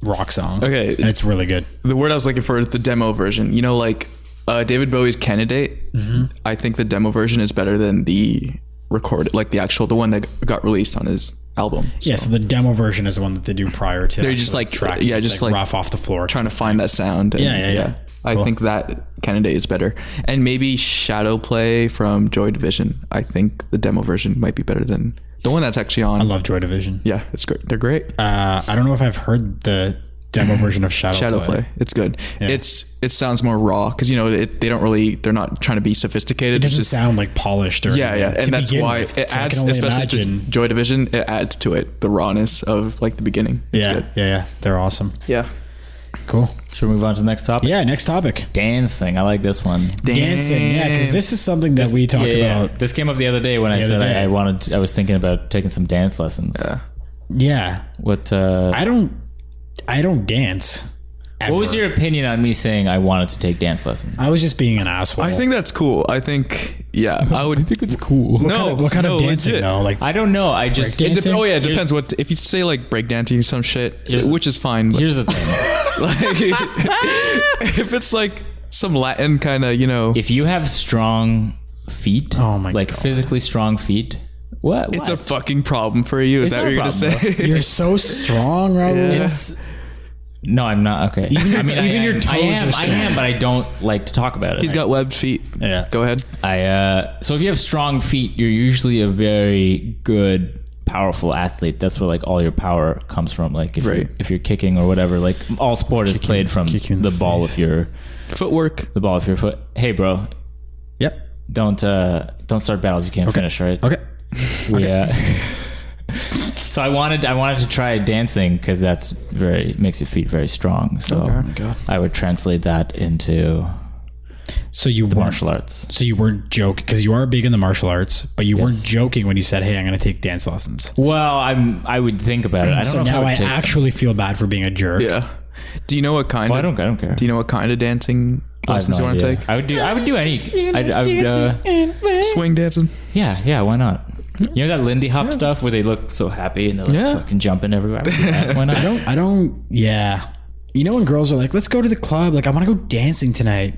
rock song. Okay. and it's really good. The word I was looking for is the demo version. You know, like David Bowie's "Candidate." Mm-hmm. I think the demo version is better than the recorded, like the one that got released on his album. Yeah, so the demo version is the one that they do prior to. They're just actually like track. yeah, just like rough off the floor. trying to find that sound. And, Yeah. I think that candidate is better. And maybe Shadow Play from Joy Division. I think the demo version might be better than the one that's actually on. I love Joy Division. Yeah, it's great. They're great. I don't know if I've heard the demo version of Shadow Play. It's good. Yeah. It sounds more raw because they're not trying to be sophisticated. It doesn't just sound like polished or yeah, anything and to that's begin why with. it So I adds, can only especially to imagine. Joy Division. It adds to it the rawness of like the beginning. It's Yeah, good. yeah, they're awesome. Yeah. Cool. Should we move on to the next topic? Yeah, next topic. Dancing. I like this one. Dancing. Yeah, because this is something that we talked about. This came up the other day when I other said day. I was thinking about taking some dance lessons. Yeah. Yeah, What I don't dance. what was your opinion on me saying I wanted to take dance lessons? I was just being an asshole. I think that's cool. I think I would think it's cool. what kind of dancing legit. though? Like I don't know. I just Break dancing? It depends. What if you say like breakdancing some shit, Here's- which is fine. But here's the thing. like, if it's like some Latin kind of, If you have strong feet, Oh my like God. physically strong feet, what? it's a fucking problem for you. Is It's that not what you're a gonna problem, say? you're so strong, Raul. It's no, I'm not. Okay, Even- I mean, even I your am, toes I am, are I strong. am, but I don't like to talk about it. He's got webbed feet. Yeah. Go ahead. So if you have strong feet, you're usually a very good, powerful athlete. That's where like all your power comes from. Like if you're kicking or whatever, like all sport is played from kick you in the the ball face. of your Footwork. foot. Hey, bro, Yep. don't start battles you can't finish. Right? Okay. Yeah. So I wanted to try dancing because that's makes your feet very strong. So Okay. I would translate that into So you weren't martial arts. So you weren't joking because you are big in the martial arts, but you weren't joking when you said, "Hey, I'm going to take dance lessons." Well, I would think about it. I don't So know. now if I I would take actually feel bad for being a jerk. Yeah. Do you know what kind? Well, of, I don't care. Do you know what kind of dancing I have lessons no you want to idea. take? I would do any. I would, Swing dancing. yeah. Why not? You know that Lindy Hop stuff where they look so happy and they're like Yeah. fucking jumping everywhere. I would do that. Why not? I don't. Yeah. You know when girls are like, "Let's go to the club." Like, I want to go dancing tonight.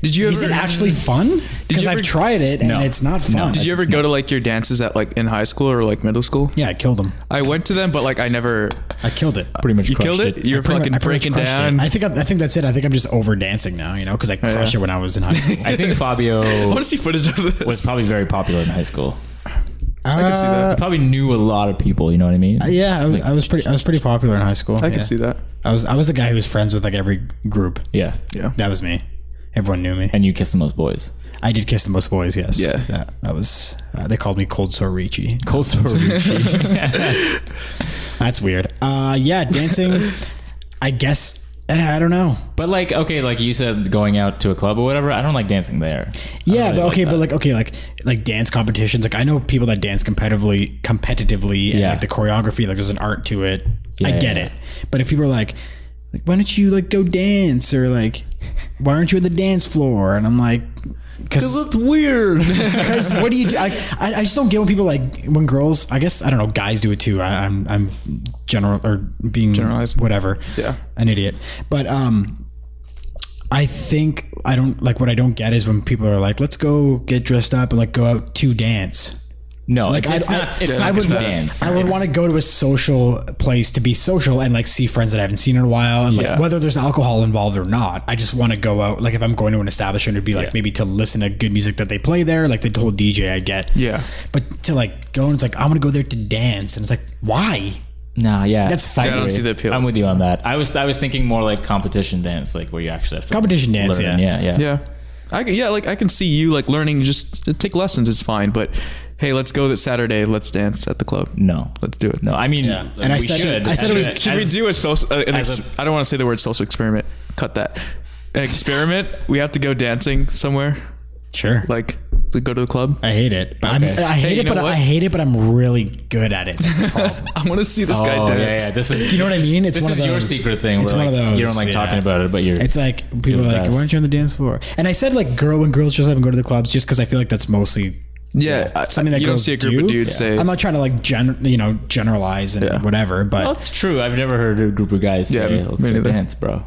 Did you ever? Is it actually fun? Because you I've ever- tried it and No. it's not fun. Did you ever go to like your dances at like in high school or like middle school? Yeah, I killed him. I went to them, but like I never. I killed it. Pretty much You crushed killed it. You're I pretty fucking much- I pretty breaking much crushed it. down. I think that's it. I think I'm just over dancing now, because I crushed it when I was in high school. I think Fabio I want to see footage of this. was probably very popular in high school. I can see that. Probably knew a lot of people. You know what I mean? Yeah, I was pretty popular in high school. I can see that. I was the guy who was friends with like every group. Yeah. Yeah. That was me. Everyone knew me. And you kissed the most boys. I did kiss the most boys. Yes. Yeah. That was. They called me Cold Sore Ricci. Cold That's weird. Yeah, dancing. I guess. I don't know. But like, okay, like you said, going out to a club or whatever. I don't like dancing there. Yeah, really but like okay, that. but like dance competitions. Like I know people that dance competitively, and Yeah. like the choreography. Like there's an art to it. I Yeah, get yeah. it. But if people are like, why don't you like go dance, or like, why aren't you on the dance floor? And I'm like, because weird. what do you do? I just don't get when people like when girls. I guess I don't know. Guys do it too. I'm general or being Generalized. whatever. Yeah. An idiot. But I think I don't like what I don't get is when people are like, let's go get dressed up and like go out to dance. No, Like it's not. It's I not would to dance. I would It's- want to go to a social place to be social and like see friends that I haven't seen in a while, and like Yeah. whether there's alcohol involved or not. I just want to go out. Like if I'm going to an establishment, it'd be like Yeah. maybe to listen to good music that they play there, like the whole DJ I get. Yeah. But to like go and it's like I'm gonna go there to dance, and it's like why? Nah, yeah, That's fine. I don't see the appeal. I'm with you on that. I was thinking more like competition dance, like where you actually have to Competition dance, learn. yeah. yeah. Yeah. I can see you like learning. Just to take lessons is fine, but hey, let's go this Saturday. Let's dance at the club. No, Let's do it. no. I mean, Yeah. And I we said- should. I said it was- Should we do a social? I as don't want to say the word social experiment. Cut that. An experiment. We have to go dancing somewhere. Sure. Like we go to the club. I hate it. But Okay. I hate Hey, it, you know but what? I hate it, but I'm really good at it. That's the problem. I want to see this guy Oh dance. yeah. This is. Do you know what I mean? It's This one is of your those- secret thing. it's where, one of like, You those, don't like yeah. talking about it, but you're. It's like people You're are the like, best. why aren't you on the dance floor? And I said like when girls dress up and go to the clubs, just because I feel like that's mostly Yeah, something that you don't girls see a group do. of dudes say. I'm not trying to like generalize and Yeah. whatever, but Well, it's true. I've never heard a group of guys say, Yeah, "Let's me go neither. dance, bro."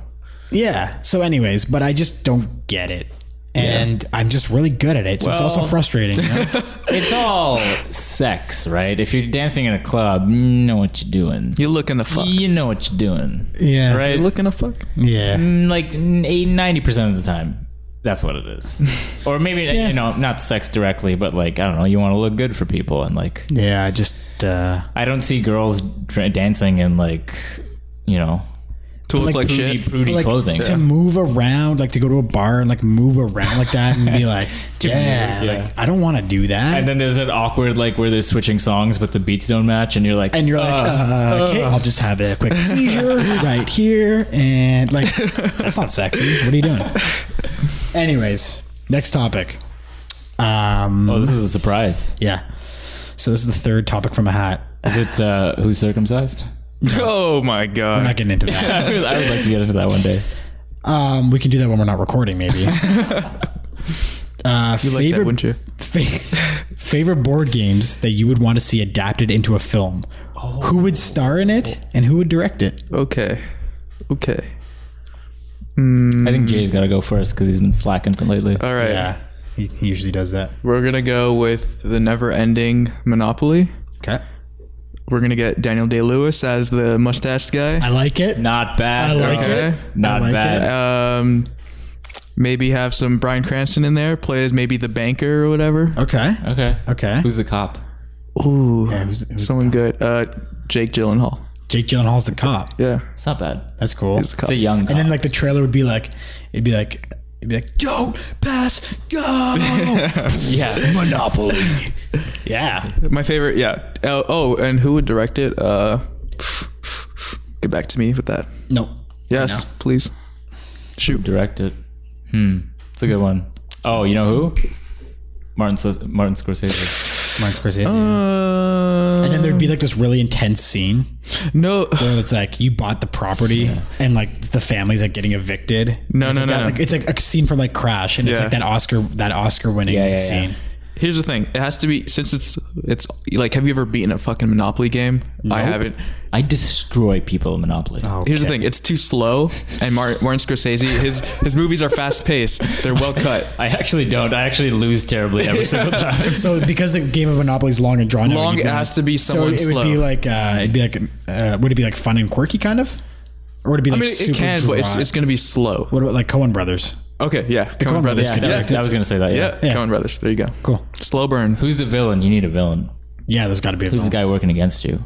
yeah. So, anyways, but I just don't get it. and I'm just really good at it. So it's also Well- frustrating. You know? It's all sex, right? If you're dancing in a club, you know what you're doing. You're looking to fuck. You know what you're doing. Yeah. Right? You're looking to fuck. Yeah. Like 90% of the time, that's what it is. Or maybe, Yeah. you know, not sex directly, but like, I don't know, you want to look good for people. And like, Yeah. I just. I don't see girls dancing in like, you know, To look like prudy, shit. prudy like clothing. to move around, like to go to a bar and like move around like that and be like, yeah, music, yeah. like I don't want to do that. And then there's that awkward, like, where they're switching songs, but the beats don't match, and you're like, And you're like, okay, I'll just have a quick seizure right here. And like, that's not sexy. What are you doing? Anyways, next topic. oh, this is a surprise. Yeah. So this is the third topic from a hat. Is it who's circumcised? Oh my We're god. not getting into that. I would like to get into that one day. We can do that when we're not recording, maybe. You like that, Favorite wouldn't you? favorite board games that you would want to see adapted into a film. Who would star in it and who would direct it? Okay. Okay. I think Jay's got to go first because he's been slacking for lately. All right. Yeah, he usually does that. We're gonna go with the never-ending Monopoly. Okay, We're gonna get Daniel Day-Lewis as the mustached guy. I like it. Not bad. I like Okay. it. Not I like bad. it. Maybe have some Bryan Cranston in there, play as maybe the banker or whatever. Okay. Okay. Okay. Who's the cop? Ooh, Yeah, who's someone good. Jake Gyllenhaal. Jake Gyllenhaal's the cop. Yeah, It's not bad. That's cool. he's the cop. It's a young cop. And then like the trailer would be like, it'd be like, don't pass go yeah. Monopoly. Yeah. My favorite. Yeah. Oh, and who would direct it? Get back to me with that. No. Yes, please. Shoot. Direct it. It's a good one. Oh, you know who? Martin Scorsese. Martin Scorsese. And then there'd be like this really intense scene No. where it's like you bought the property and like the family's like getting evicted. No, It's no, like no. that, like it's like a scene from like Crash, and it's Yeah. like that Oscar winning Yeah, yeah, yeah. scene. Here's the thing. It has to be, since it's like, have you ever beaten a fucking Monopoly game? I haven't. I destroy people in Monopoly. Here's the thing. It's too slow, and Martin Scorsese, his movies are fast paced. They're well cut. I actually don't. I actually lose terribly every single time. So because the game of Monopoly is long and drawn out, Long, you'd it want- has to be So someone it would slow. be like would it be like fun and quirky kind of, or would it be I like mean, super it can, but it's dry? going to be slow. What about like Coen Brothers? Okay, yeah. Coen Coen Brothers. Brothers could Yeah, direct I was going to say that. yeah. Yeah. Coen Brothers. There you go. Cool. Slow burn. Who's the villain? You need a villain. Yeah, there's got to be a Who's the villain. guy working against you?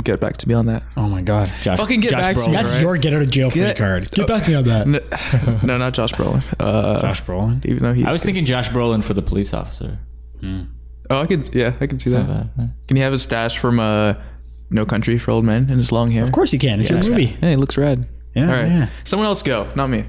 Get back to me on that. Oh my god, Josh, Fucking get back to Brolin. me. that's right. your get out of jail free Get- card. Get back to me on that. No, not Josh Brolin. Josh Brolin. Even though he's. I was thinking Josh Brolin for the police officer. Oh, I could. Yeah, I can see Not that. bad, right? Can he have his stash from No Country for Old Men and his long hair? Of course you can. It's your movie. Hey, it looks rad. Yeah, All right. yeah. Someone else go, not me.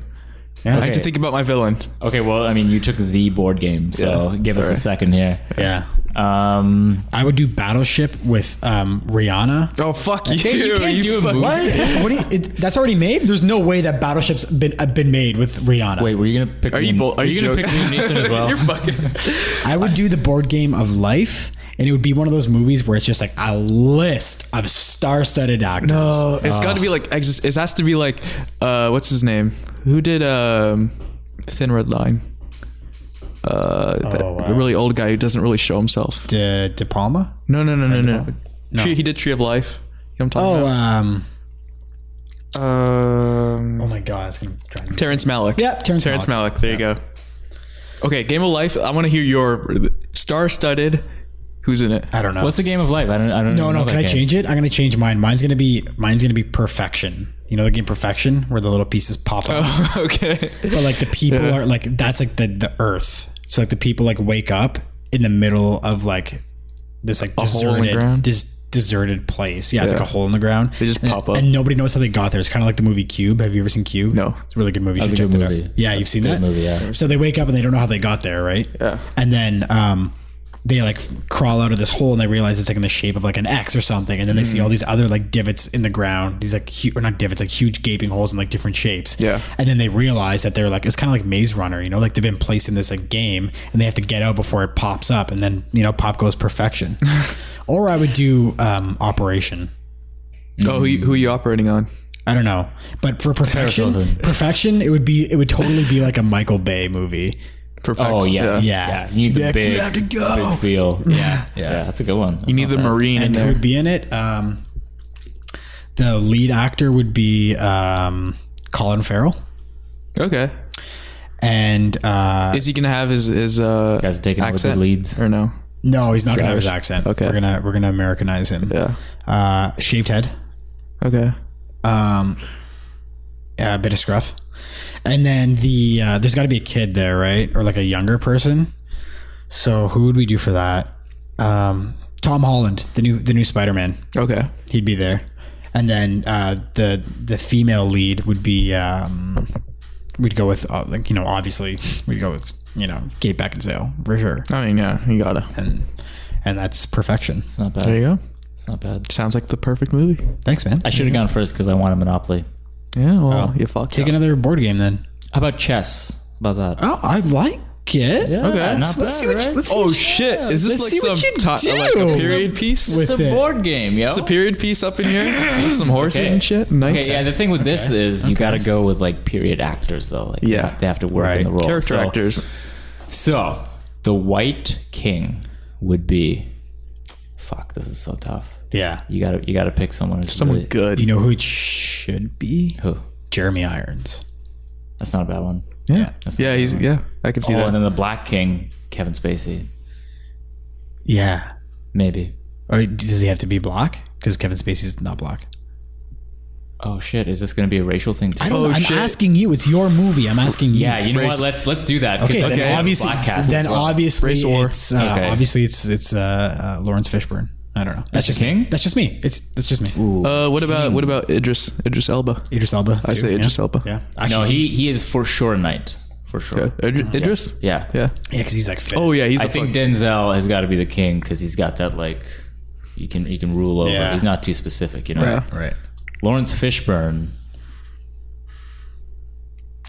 Yeah. I have to Okay. think about my villain. Okay, well, I mean, you took the board game, so Yeah. give us a Alright. second here. Yeah. I I would do Battleship with Rihanna. Oh, fuck you. you can't do a fuck- movie. What? That's already made. There's no way that Battleship's been made with Rihanna. Wait, were you gonna pick? Are you Liam- are you gonna joking? pick Liam Neeson as well? You're fucking. I would do the board game of life, and it would be one of those movies where it's just like a list of star-studded actors. No, it's got to be like. It has to be like. What's his name? Who did Thin Red Line? That wow. really old guy who doesn't really show himself. De Palma. No. He did Tree of Life. You know what I'm talking Oh, about? oh my God, it's gonna drive me. Terrence Malick. Yep, Terrence Malick. There you go. Okay, Game of Life. I want to hear your star-studded. Who's in it? I don't know. What's the game of life? I don't No, know can that I game. change it? I'm gonna change mine. Mine's gonna be Perfection. You know the game Perfection, where the little pieces pop up. Okay. But like the people are like that's like the Earth. So like the people like wake up in the middle of like this like hole in the ground? deserted place. Yeah, it's Yeah. like a hole in the ground. They just And- pop up. and nobody knows how they got there. It's kind of like the movie Cube. Have you ever seen Cube? No. It's a really good movie. You That's should a check good that out. movie. Yeah, you've That's seen a that good movie, yeah. So they wake up and they don't know how they got there, right? Yeah. And then they like crawl out of this hole and they realize it's like in the shape of like an X or something. And then they see all these other like divots in the ground. These like or not divots, like huge gaping holes in like different shapes. Yeah. And then they realize that they're like it's kind of like Maze Runner, you know, like they've been placed in this like game and they have to get out before it pops up. And then pop goes Perfection. Or I would do Operation. Oh, who are you operating on? I don't know, but for perfection, it would totally be like a Michael Bay movie. Perfect. Oh yeah, Yeah. You need the Like, big, we have to go. big feel. Yeah. Yeah, that's a good one. You need the Marine in And who there. would be in it? The lead actor would be Colin Farrell, Okay. and Is he gonna have his guys taking over the accent leads. or no? no, he's not gonna have his accent. Okay. we're gonna Americanize him. Yeah. Shaved head, Okay. a bit of scruff, and then there's got to be a kid there, right, or like a younger person. So who would we do for that? Tom Holland, the new Spider-Man. Okay. He'd be there, and then the female lead would be we'd go with obviously we'd go with Kate Beckinsale for sure, I mean, yeah, you gotta. and that's perfection. It's not bad. There you go. It's not bad. Sounds like the perfect movie. Thanks, man. I should have gone first because I wanted Monopoly. Yeah. Well, you fucked Take up. another board game then. How about chess? How about that? Oh, I like it. Yeah, Okay. not Let's bad, see what right? let's see Oh what shit! Is this Let's like see some what you like a do. period piece? With It's a it. board game, yo. It's a period piece up in here with some horses Okay. and shit. Nice. Okay, yeah. The thing with this is you got to go with like period actors though. Like, Yeah. they have to work Right. in the role. Character So- actors. So the White King would be. Fuck, this is so tough. Yeah. You gotta pick someone. Who's Someone really- good. You know who it should be? Who? Jeremy Irons. That's not a bad one. Yeah. That's Yeah. not a He's bad one. yeah. I can see Oh, that. and then the Black King, Kevin Spacey. Yeah. Maybe. Or does he have to be black? Because Kevin Spacey's not black. Oh shit! Is this gonna be a racial thing too? I don't know. I'm shit. asking you. It's your movie. I'm asking you. Yeah, you know Race- what? Let's do that. 'cause Okay. they Then have obviously, black cast as well. Race war. it's Okay. obviously it's Lawrence Fishburne. I don't know. That's the just king? Me. That's just me. That's just me. What about Idris Elba? Idris Elba. I say Idris Elba. Yeah. No, Actually, he is for sure a knight. For sure. Yeah. Idris. Yeah. Yeah. yeah, because he's like fit. Oh yeah. He's. I a think fuck- Denzel has got to be the king because he's got that like you can rule over. Yeah. He's not too specific, you know. Yeah. Right. Lawrence Fishburne,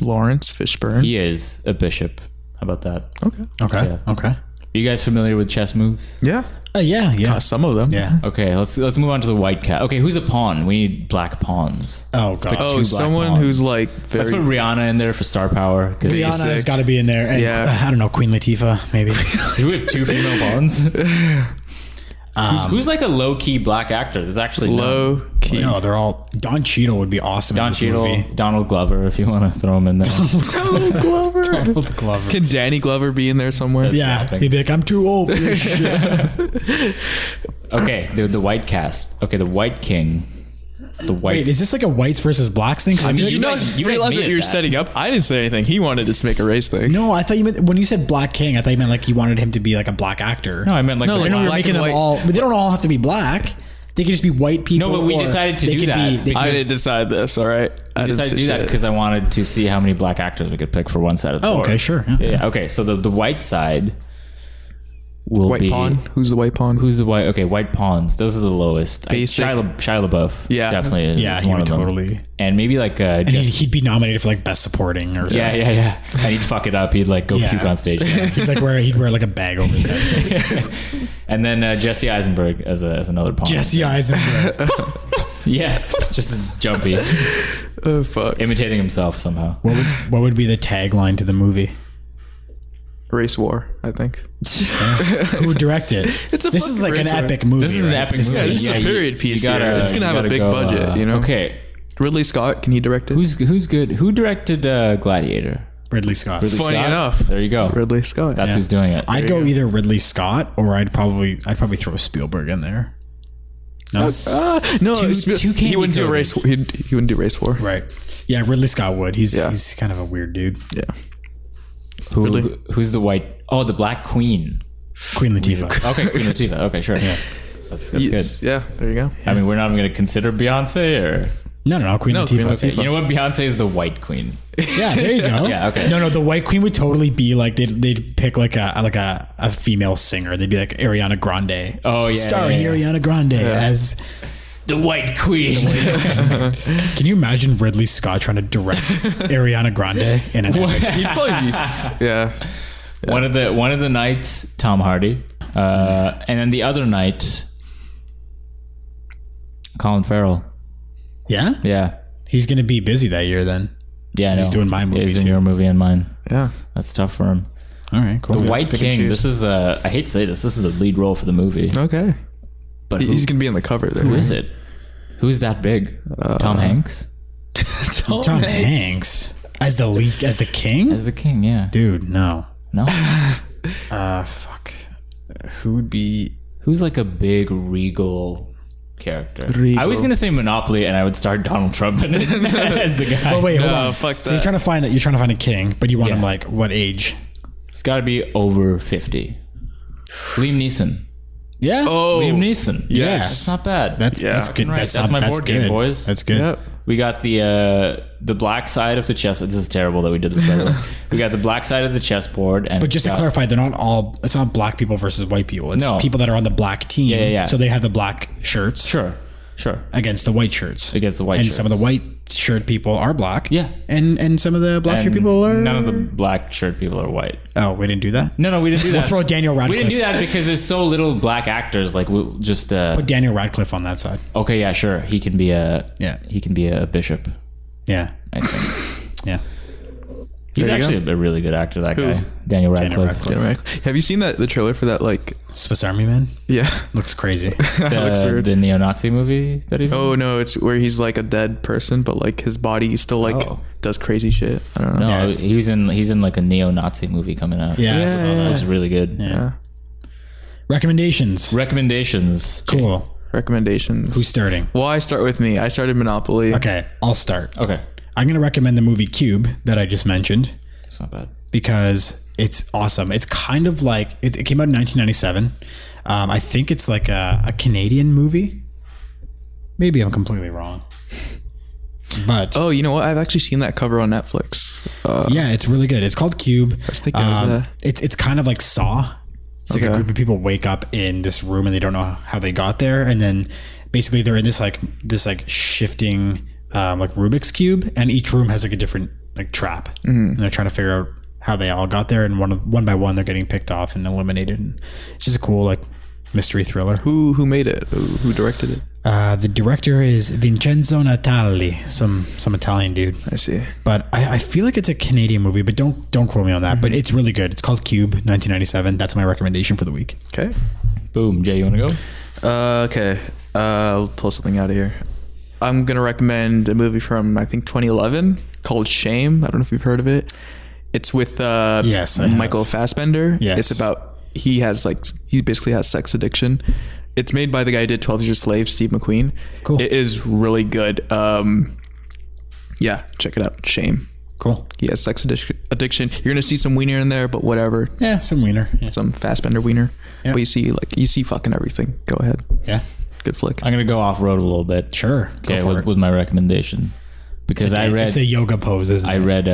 Lawrence Fishburne. he is a bishop. How about that? Okay. Okay. Yeah. Okay. Are you guys familiar with chess moves? Yeah. Yeah. Yeah. Some of them. Yeah. Okay, let's move on to the white cat. Okay, who's a pawn? We need black pawns. Oh god. Oh, Two black someone pawns. who's like Let's very. put Rihanna in there for star power. 'cause Rihanna has sick. got to be in there. And, Yeah. I don't know, Queen Latifah, maybe. Do we have two female pawns? Who's like a low key black actor? There's actually Low key. No, they're all. Don Cheadle would be awesome in Don this Cheadle, movie. Donald Glover, if you want to throw him in there. Donald Glover. Donald Glover. Can Danny Glover be in there somewhere? Yeah, Nothing. he'd be like, I'm too old for this shit. Okay, the white cast. Okay, the white king. The white. Wait, is this like a whites versus blacks thing? 'Cause I feel like- you guys realize made what it you're that. setting up? I didn't say anything. He wanted to make a race thing. no, I thought you meant when you said Black King. I thought you meant like you wanted him to be like a black actor. No, I meant like No, the like I know black- you're black making and them white. all, but they don't all have to be black. They could just be white people. No, but we or decided to they do could that. They I could- didn't decide this. All right. I I didn't decided to say do that shit. because I wanted to see how many black actors we could pick for one side of the Oh, board. okay, sure. Yeah. Yeah. Okay, so the white side will White be pawn. Who's the white pawn? Who's the white? Okay, white pawns. Those are the lowest. Basic. Shia LaBeouf. Yeah. definitely. Is Yeah, he one would of them. totally. And maybe like And just he'd be nominated for like best supporting or something. yeah. And he'd fuck it up. He'd like go Yeah. puke on stage. He'd wear like a bag over his head. And then Jesse Eisenberg as another pawn. Jesse Eisenberg. Yeah, just jumpy, Oh fuck. imitating himself somehow. What would be the tagline to the movie? Race war. I think. Who would direct it? It's a This is fucking like an race war. epic movie. This is an right? epic This is movie. Yeah, this is a period piece here. It's gonna have a you big gotta budget, you know? Okay, Ridley Scott. Can he direct it? who's good? Who directed Gladiator? Ridley Scott. Ridley Funny Scott? enough. There you go. Ridley Scott. That's who's doing it. I'd go either Ridley Scott or I'd probably throw Spielberg in there. No, no, two he wouldn't do a candy race. He wouldn't do race war. right? Yeah, Ridley Scott would. He's Yeah. he's kind of a weird dude. Yeah. Who's the white? Oh, the Black Queen. Queen Latifah. Okay, Queen Latifah. Okay, sure. That's Yes. good. Yeah. There you go. I mean, we're not even going to consider Beyonce, or No, Queen No, Latifah. Queen Latifah. you know what? Beyonce is the White Queen. Yeah, there you go. Yeah, okay. No, the White Queen would totally be like they'd pick like a female singer. They'd be like Ariana Grande. Oh yeah, Starring yeah, yeah. Ariana Grande as. the White Queen. Can you imagine Ridley Scott trying to direct Ariana Grande in an epic? He'd probably be. Yeah. One of the knights, Tom Hardy, and then the other knight, Colin Farrell. Yeah. Yeah, He's gonna be busy that year then. Yeah, I know. He's doing my movie Yeah, he's doing too. your movie and mine. Yeah. That's tough for him. All right, cool. The White pick and King. choose. This is I hate to say this. This is the lead role for the movie. Okay. But He's gonna be on the cover there. who is it? Who's that big? Tom Hanks Tom Hanks as the lead, as the king. as the king. Yeah. Dude, no. No. Fuck. Who would be? Who's like a big regal character? Regal. I was gonna say Monopoly, and I would start Donald Trump in it as the guy. Oh wait, hold No, on. fuck So you're that. trying to find it. You're trying to find a king, but you want him Yeah. like what age? It's got to be over 50. Liam Neeson. Yeah. Oh. Liam Neeson. Yes. That's not bad. That's Yeah. good. Right, That's, that's not, my board game, good. boys. That's good. Yep. We got the black side of the chess. This is terrible that we did this. By the way. We got the black side of the chessboard, and But just to clarify, they're not all. It's not black people versus white people. It's No. people that are on the black team. Yeah. So they have the black shirts sure, against the white shirts. against the white. And shirts. some of the white shirt people are black. Yeah. And some of the black shirt And people are. none of the black shirt people are white. Oh, we didn't do that. No, we didn't do that. We'll throw Daniel We Radcliffe. didn't do that because there's so little black actors. Like we'll just Put Daniel Radcliffe on that side. okay, yeah, sure. He can be a Yeah. He can be a bishop. Yeah. I think Yeah. he's There you actually a really good actor. That guy, Daniel Radcliffe. Radcliffe. Yeah, right. Have you seen the trailer for that? Like, Swiss Army Man yeah. looks crazy. That looks weird. The neo-Nazi movie that he's in? Oh no, it's where he's like a dead person, but like his body still like Oh. does crazy shit. I don't know. No, Yeah, it's- he's in like a neo-Nazi movie coming out. Yeah. I saw Yeah. that. Looks really good. Yeah. Recommendations. Recommendations. Cool. Recommendations. Who's starting? Well, I start with me. I started Monopoly. Okay, I'll start. Okay. I'm going to recommend the movie Cube that I just mentioned It's not bad. because it's awesome. It's kind of like it came out in 1997. I think it's like a Canadian movie. Maybe I'm completely wrong. But Oh, you know what? I've actually seen that cover on Netflix. yeah, it's really good. It's called Cube. I was thinking it was that. It's kind of like Saw. It's like a Okay. group of people wake up in this room and they don't know how they got there, and then basically they're in this shifting like Rubik's cube, and each room has like a different like trap, and they're trying to figure out how they all got there, and one by one they're getting picked off and eliminated. And it's just a cool like mystery thriller. Who made it? Who directed it? The director is Vincenzo Natali, some Italian dude. I see. But I feel like it's a Canadian movie, but don't quote me on that. But it's really good. It's called Cube, 1997. That's my recommendation for the week. Okay. Boom. Jay, you want to go? Okay. I'll pull something out of here. I'm gonna recommend a movie from I think 2011 called Shame. I don't know if you've heard of it. It's with Yes, I have. Michael Fassbender. Yes. It's about he basically has sex addiction. It's made by the guy who did 12 Years a Slave, Steve McQueen. Cool. It is really good. Yeah, check it out. Shame. Cool. He has sex addiction. You're gonna see some wiener in there, but whatever. Yeah, some wiener. Yeah. Some Fassbender wiener. Yeah. But you see fucking everything. Go ahead. Yeah. Good flick. I'm going to go off road a little bit. Sure. Go Okay, for it. with my recommendation. Because I read It's a yoga pose, isn't it? I read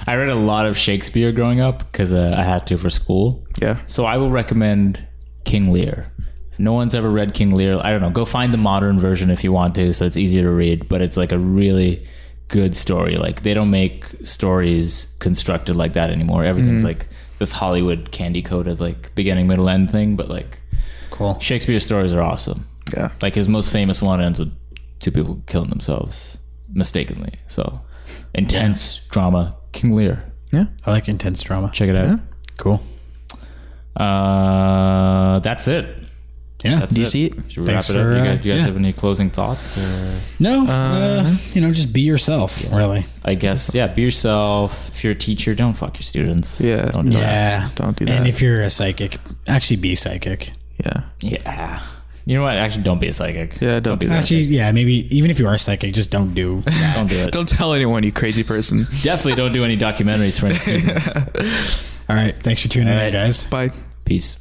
I read a lot of Shakespeare growing up because I had to for school. Yeah. So I will recommend King Lear. If no one's ever read King Lear, I don't know, go find the modern version if you want to, so it's easier to read, but it's like a really good story. Like they don't make stories constructed like that anymore. Everything's like this Hollywood candy coated like beginning, middle, end thing, but like Cool. Shakespeare's stories are awesome. Yeah. Like his most famous one ends with two people killing themselves mistakenly. So intense drama, King Lear. Yeah. I like intense drama. Check it out. Cool. That's it. Yeah. That's Do you it. see it? Should we Thanks wrap it for, up? Do you guys yeah. have any closing thoughts? Or? No, just be yourself, really. I guess, yeah, be yourself. If you're a teacher, don't fuck your students. Yeah. Don't do that. Yeah. Don't do that. And if you're a psychic, actually be psychic. Yeah. Yeah. You know what? Actually, don't be a psychic. Yeah, don't be be a psychic. Actually, yeah, maybe even if you are psychic, just don't do that. Don't do it. Don't tell anyone, you crazy person. Definitely don't do any documentaries for any students. All right. Thanks for tuning All in, right. guys. Bye. Peace.